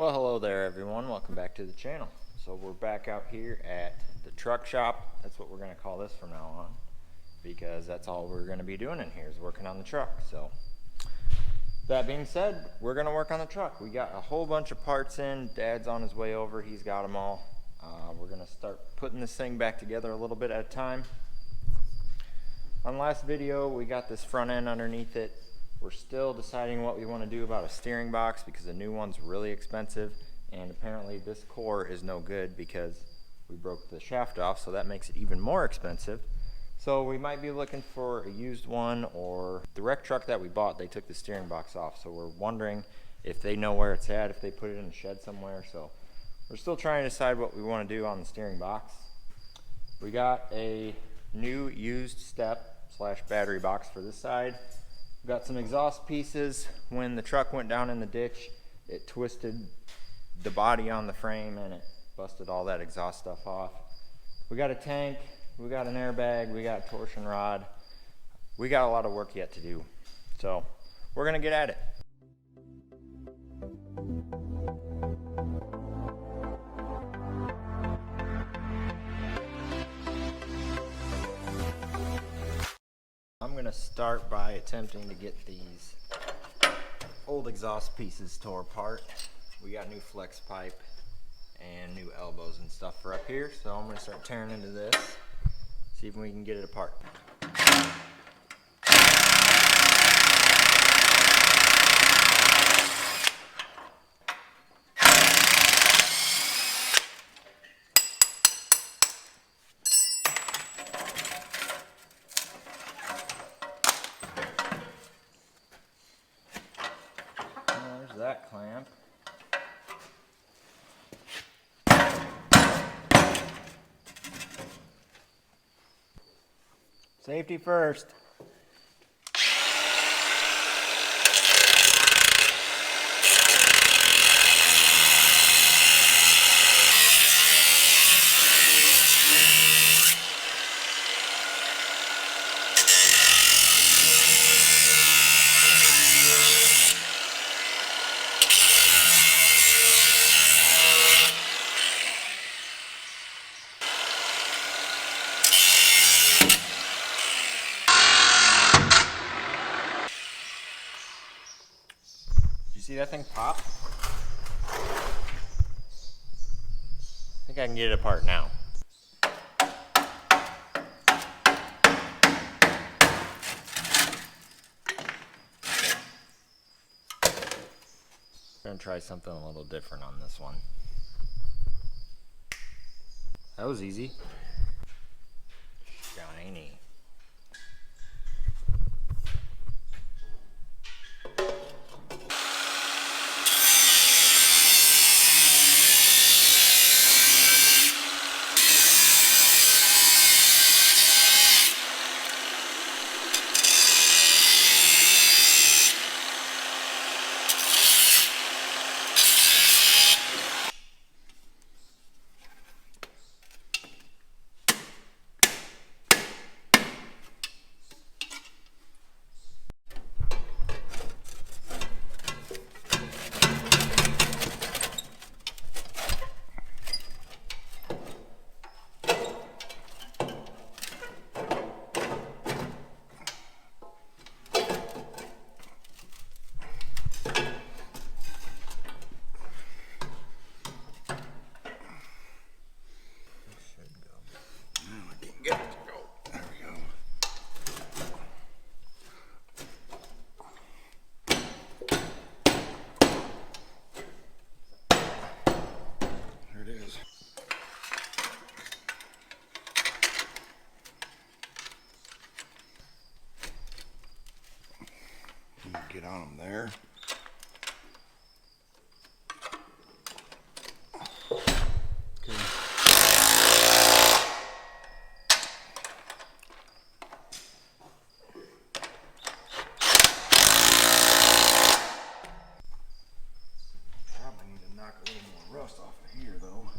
Well, hello there everyone, welcome back to the channel. So we're back out here at the truck shop. That's what we're going to call this from now on, because that's all we're going to be doing in here is working on the truck. So that being said, we're going to work on the truck. We got a whole bunch of parts in. Dad's on his way over, he's got them all. We're going to start putting this thing back together a little bit at a time. On the last video, we got this front end underneath it. We're still deciding what we want to do about a steering box because the new one's really expensive, and apparently this core is no good because we broke the shaft off, so that makes it even more expensive. So we might be looking for a used one, or the wreck truck that we bought, they took the steering box off, so we're wondering if they know where it's at, if they put it in a shed somewhere. So we're still trying to decide what we want to do on the steering box. We got a new used step / battery box for this side. We've got some exhaust pieces. When the truck went down in the ditch, it twisted the body on the frame and it busted all that exhaust stuff off. We got a tank, we got an airbag, we got a torsion rod. We got a lot of work yet to do. So we're gonna get at it. I'm going to start by attempting to get these old exhaust pieces tore apart. We got new flex pipe and new elbows and stuff for up here, so I'm going to start tearing into this, see if we can get it apart. That clamp. Safety first. See that thing pop? I think I can get it apart now. I'm gonna try something a little different on this one. That was easy. Shiny. Get on them there. Okay. Probably need to knock a little more rust off of here though.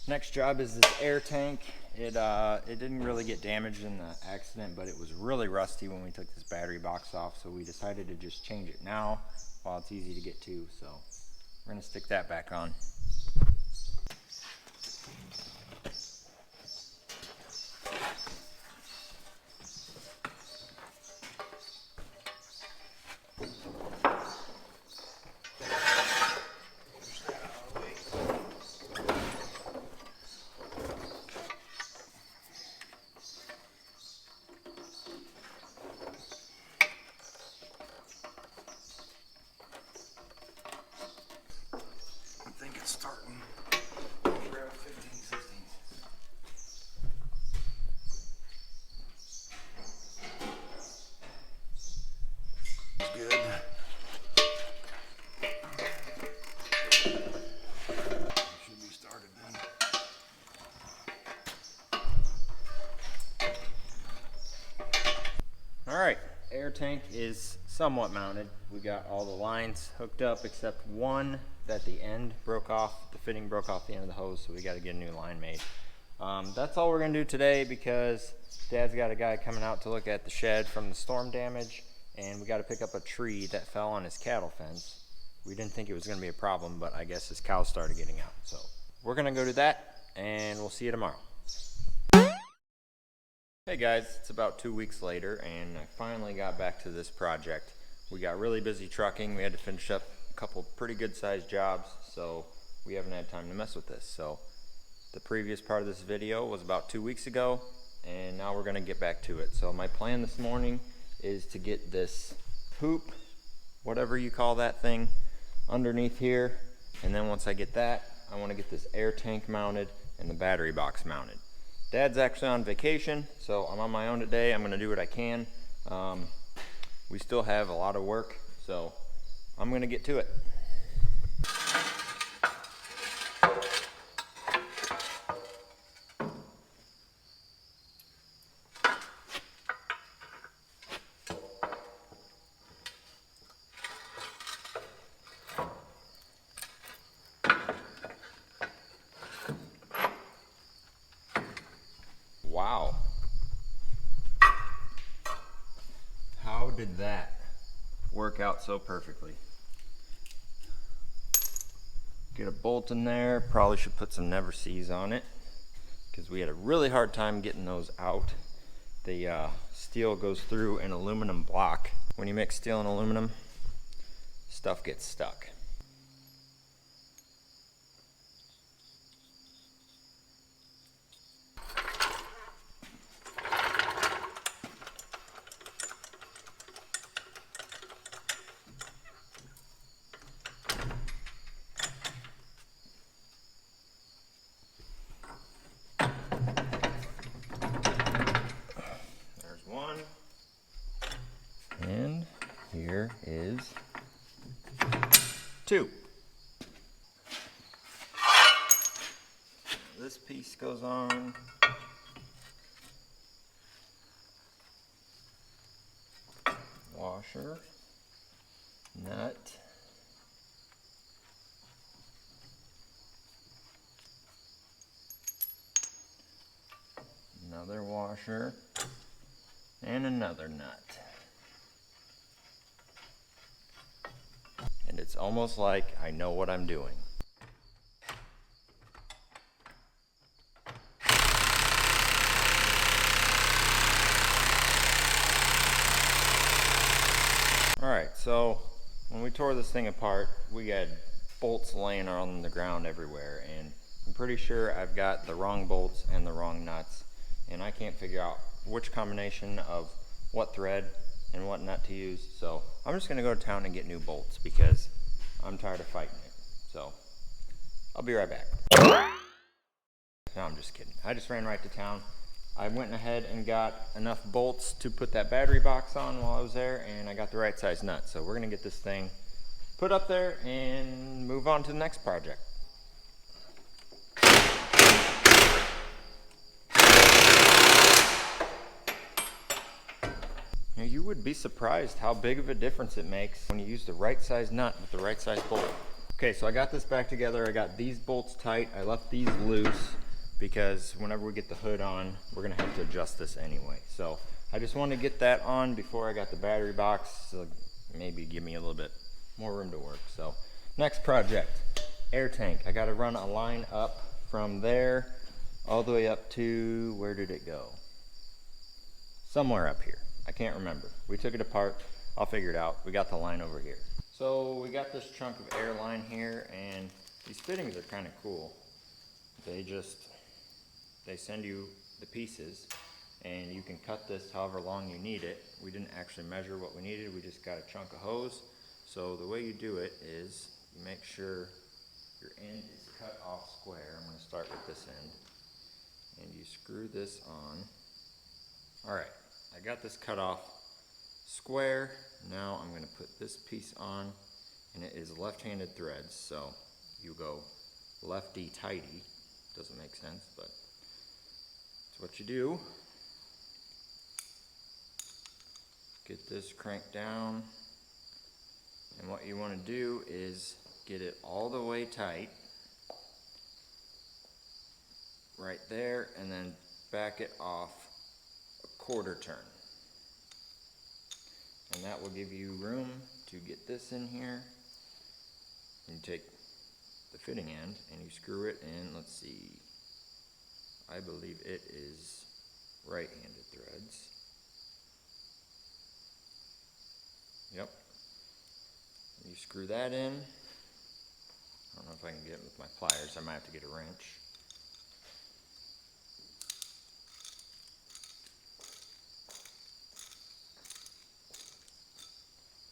Next job is this air tank. It didn't really get damaged in the accident, but it was really rusty when we took this battery box off, so we decided to just change it now while it's easy to get to. So we're gonna stick that back on. I think it's starting. We're at 15, 16. It's good. Should be started then. All right, air tank is somewhat mounted. We got all the lines hooked up except one that the end broke off. The fitting broke off the end of the hose, so we got to get a new line made. That's all we're gonna do today because Dad's got a guy coming out to look at the shed from the storm damage, and we got to pick up a tree that fell on his cattle fence. We didn't think it was gonna be a problem, but I guess his cows started getting out. So we're gonna go do that, and we'll see you tomorrow. Hey guys, it's about 2 weeks later, and I finally got back to this project. We got really busy trucking. We had to finish up a couple pretty good sized jobs, so we haven't had time to mess with this. So the previous part of this video was about 2 weeks ago, and now we're gonna get back to it. So my plan this morning is to get this hoop, whatever you call that thing, underneath here, and then once I get that, I want to get this air tank mounted and the battery box mounted. Dad's actually on vacation, so I'm on my own today. I'm gonna do what I can. We still have a lot of work, so I'm gonna get to it. Wow. How did that work out so perfectly? Get a bolt in there. Probably should put some never sees on it because we had a really hard time getting those out. The steel goes through an aluminum block. When you mix steel and aluminum, stuff gets stuck. And here is 2. This piece goes on. Washer, nut, another washer, and another nut. And it's almost like I know what I'm doing. Alright, so when we tore this thing apart, we had bolts laying on the ground everywhere, and I'm pretty sure I've got the wrong bolts and the wrong nuts, and I can't figure out which combination of what thread and what nut to use, so I'm just gonna go to town and get new bolts because I'm tired of fighting it. So I'll be right back. No, I'm just kidding. I just ran right to town. I went ahead and got enough bolts to put that battery box on while I was there, and I got the right size nut. So we're gonna get this thing put up there and move on to the next project. Now, you would be surprised how big of a difference it makes when you use the right size nut with the right size bolt. Okay, so I got this back together. I got these bolts tight. I left these loose because whenever we get the hood on, we're gonna have to adjust this anyway. So I just wanted to get that on before I got the battery box, so maybe give me a little bit more room to work. So next project, air tank. I gotta run a line up from there all the way up to, where did it go? Somewhere up here. I can't remember. We took it apart. I'll figure it out. We got the line over here. So we got this chunk of air line here, and these fittings are kind of cool. They send you the pieces, and you can cut this however long you need it. We didn't actually measure what we needed. We just got a chunk of hose. So the way you do it is you make sure your end is cut off square. I'm going to start with this end, and you screw this on. All right, I got this cut off square. Now I'm going to put this piece on, and it is left-handed threads, so you go lefty tighty. Doesn't make sense, but it's what you do. Get this cranked down, and what you want to do is get it all the way tight right there, and then back it off a quarter turn. And that will give you room to get this in here. And you take the fitting end and you screw it in. Let's see, I believe it is right-handed threads. Yep. And you screw that in. I don't know if I can get it with my pliers. I might have to get a wrench.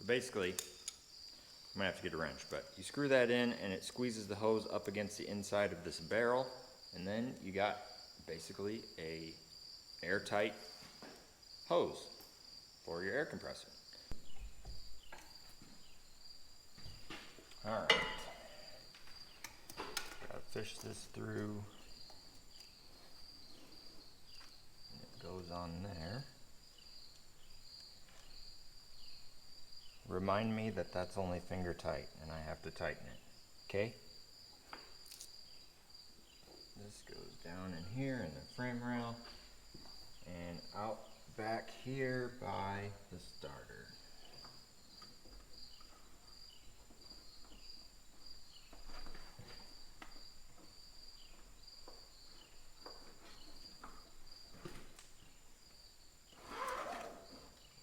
Basically, I'm gonna have to get a wrench, but you screw that in and it squeezes the hose up against the inside of this barrel, and then you got basically a airtight hose for your air compressor. All right, gotta fish this through, and it goes on there. Remind me that that's only finger tight and I have to tighten it, okay? This goes down in here in the frame rail and out back here by the starter.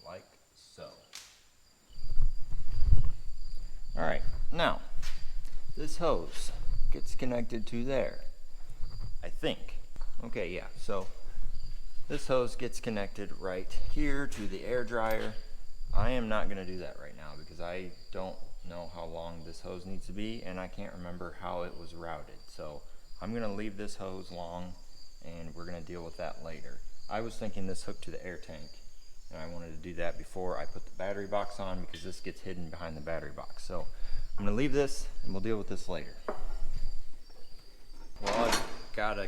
Like so. Alright, now, this hose gets connected to there, I think. Okay, yeah, so this hose gets connected right here to the air dryer. I am not going to do that right now because I don't know how long this hose needs to be, and I can't remember how it was routed. So I'm going to leave this hose long, and we're going to deal with that later. I was thinking this hooked to the air tank, and I wanted to do that before I put the battery box on because this gets hidden behind the battery box. So I'm going to leave this and we'll deal with this later. Well, I've got to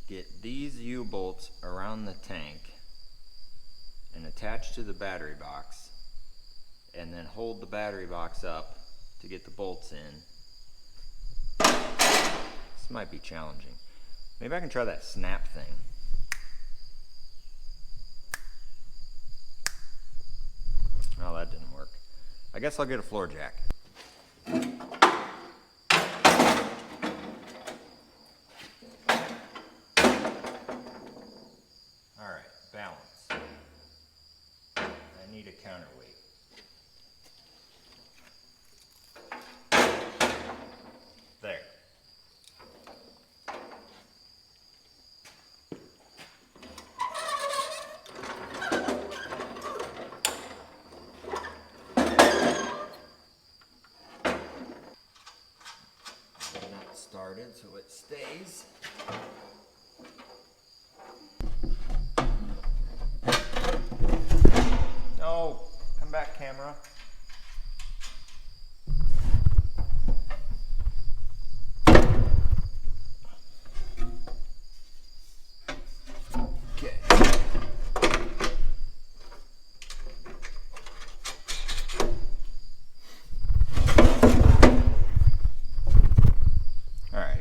get these U-bolts around the tank and attach to the battery box, and then hold the battery box up to get the bolts in. This might be challenging. Maybe I can try that snap thing. Oh, that didn't work. I guess I'll get a floor jack. Alright, balance. I need a counterweight. There. Not started, so it stays. No, come back, camera. Okay.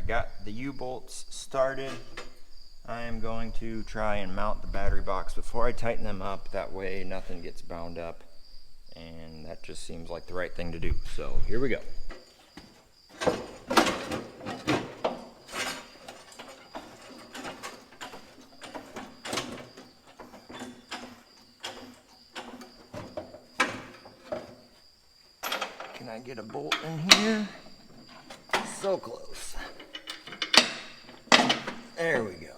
got the U-bolts started. I am going to try and mount the battery box before I tighten them up. That way nothing gets bound up, and that just seems like the right thing to do. So here we go. Can I get a bolt in here? So close. There we go.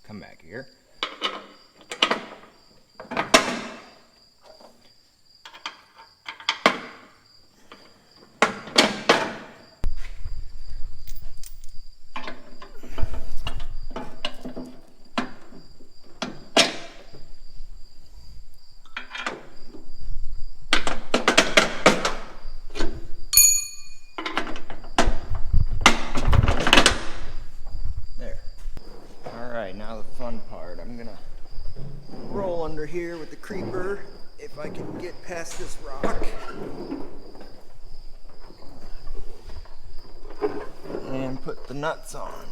Come back here. Now the fun part, I'm gonna roll under here with the creeper if I can get past this rock and put the nuts on.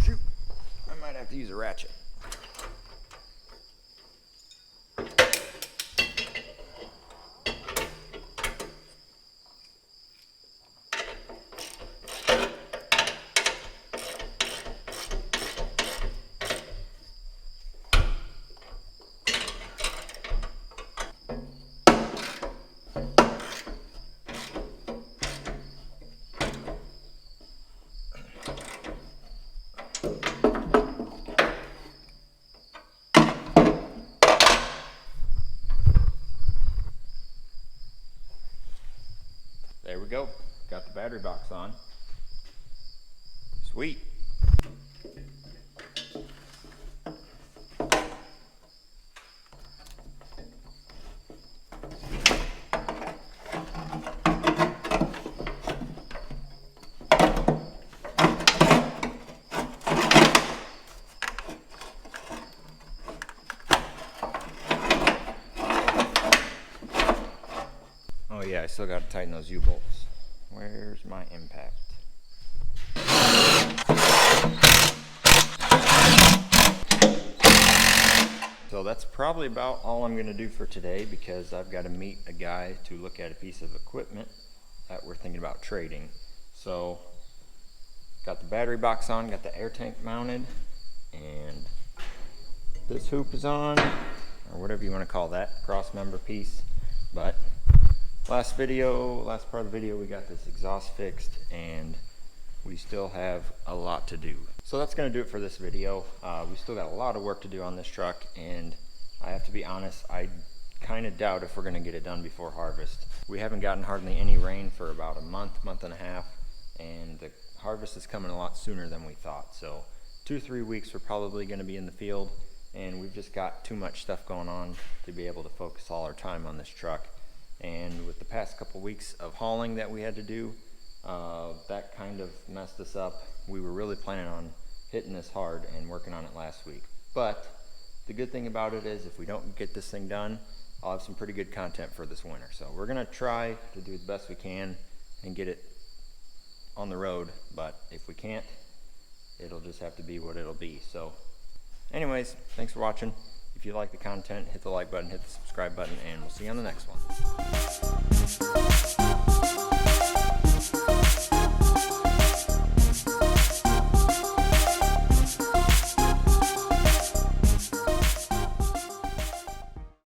Shoot, I might have to use a ratchet. There we go. Got the battery box on. Sweet. Oh yeah, I still got to tighten those U-bolts. Where's my impact? So that's probably about all I'm going to do for today, because I've got to meet a guy to look at a piece of equipment that we're thinking about trading. So got the battery box on, got the air tank mounted, and this hoop is on, or whatever you want to call that, cross member piece. But last part of the video, we got this exhaust fixed, and we still have a lot to do. So that's going to do it for this video. We still got a lot of work to do on this truck, and I have to be honest, I kind of doubt if we're going to get it done before harvest. We haven't gotten hardly any rain for about a month and a half, and the harvest is coming a lot sooner than we thought. So 2-3 weeks we're probably going to be in the field, and we've just got too much stuff going on to be able to focus all our time on this truck. And with the past couple weeks of hauling that we had to do, that kind of messed us up. We were really planning on hitting this hard and working on it last week. But the good thing about it is, if we don't get this thing done, I'll have some pretty good content for this winter. So we're gonna try to do the best we can and get it on the road. But if we can't, it'll just have to be what it'll be. So anyways, thanks for watching. If you like the content, hit the like button, hit the subscribe button, and we'll see you on the next one.